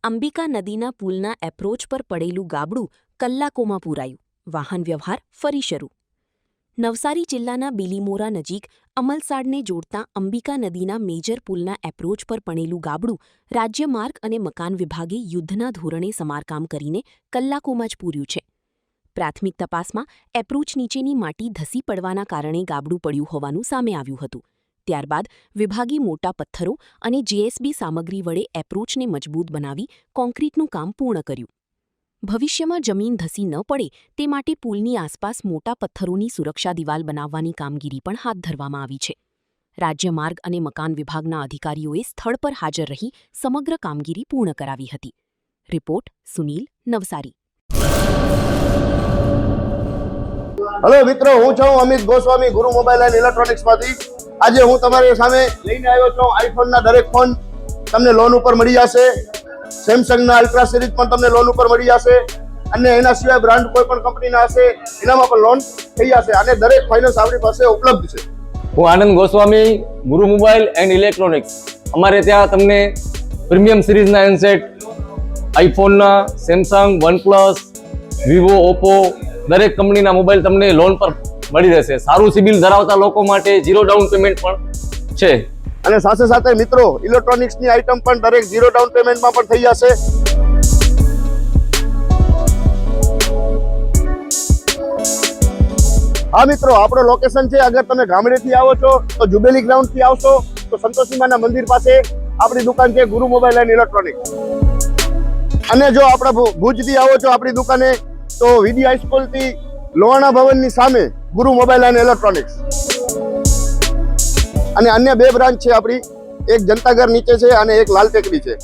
અંબિકા નદીના પુલના એપ્રોચ પર પડેલું ગાબડું કલાકોમાં પૂરાયું. વાહન વ્યવહાર ફરી શરૂ. નવસારી જિલ્લાના બિલીમોરા નજીક અમલસાડને જોડતા અંબિકા નદીના મેજર પુલના એપ્રોચ પર પડેલું ગાબડું રાજ્ય માર્ગ અને મકાન વિભાગે યુદ્ધના ધોરણે સમારકામ કરીને કલાકોમાં જ પૂર્યું છે. પ્રાથમિક તપાસમાં એપ્રોચ નીચેની માટી ધસી પડવાના કારણે ગાબડું પડ્યું હોવાનું સામે આવ્યું હતું. ત્યારબાદ વિભાગે મોટા પથ્થરો અને જેએસબી સામગ્રી વડે એપ્રોચને મજબૂત બનાવી કોન્ક્રીટનું કામ પૂર્ણ કર્યું. ભવિષ્યમાં જમીન ધસી ન પડે તે માટે પુલની આસપાસ મોટા પથ્થરોની સુરક્ષા દિવાલ બનાવવાની કામગીરી પણ હાથ ધરવામાં આવી છે. રાજ્ય માર્ગ અને મકાન વિભાગના અધિકારીઓએ સ્થળ પર હાજર રહી સમગ્ર કામગીરી પૂર્ણ કરાવી હતી. રિપોર્ટ સુનીલ, નવસારી. હેલો મિત્રો, હું છું અમિત ગોસ્વામી, ગુરુ મોબાઈલ એન્ડ ઇલેક્ટ્રોનિક્સમાંથી. આજે હું તમારી સામે લઈને આવ્યો છું આઈફોનના દરેક ફોન તમને લોન ઉપર મળી જશે. સેમસંગના અલ્ટ્રા સિરીઝ પણ તમને લોન ઉપર મળી જશે અને એના સિવાય બ્રાન્ડ કોઈ પણ કંપનીના હશે એનામાં પણ લોન થઈ જશે અને દરેક ફાઇનાન્સ આપણી પાસે ઉપલબ્ધ છે. હું આનંદ ગોસ્વામી, ગુરુ મોબાઈલ એન્ડ ઇલેક્ટ્રોનિક્સ. અમારે ત્યાં તમને પ્રીમિયમ સિરીઝના હેન્ડસેટ, આઈફોનના, સેમસંગ, વનપ્લસ, વિવો, ઓપ્પો દરેક કંપનીના મોબાઈલ તમને લોન પર મળી રહેશે. સારું સિબિલ ધરાવતા લોકો માટે 0 ડાઉન પેમેન્ટ પણ છે. અને સાથે સાથે મિત્રો ઇલેક્ટ્રોનિક્સની આઇટમ પણ દરેક 0 ડાઉન પેમેન્ટમાં પણ થઈ જશે. હા મિત્રો, આપણો લોકેશન છે, અગર તમે ગામડેથી આવો છો તો જુબેલી ગ્રાઉન્ડથી આવશો તો સંતોષીમાના મંદિર પાસે આપણી દુકાન છે ગુરુ મોબાઈલ એન્ડ ઇલેક્ટ્રોનિક્સ. અને જો આપણા ભુજથી આવો છો આપણી દુકાને તો વીડી હાઈસ્કૂલથી લોહાણા ભવનની સામે ગુરુ મોબાઈલ એન્ડ ઇલેક્ટ્રોનિક્સ. અને અન્ય 2 બ્રાન્ચ છે આપણી, એક જનતાગર નીચે છે અને એક લાલ ટેકરી છે.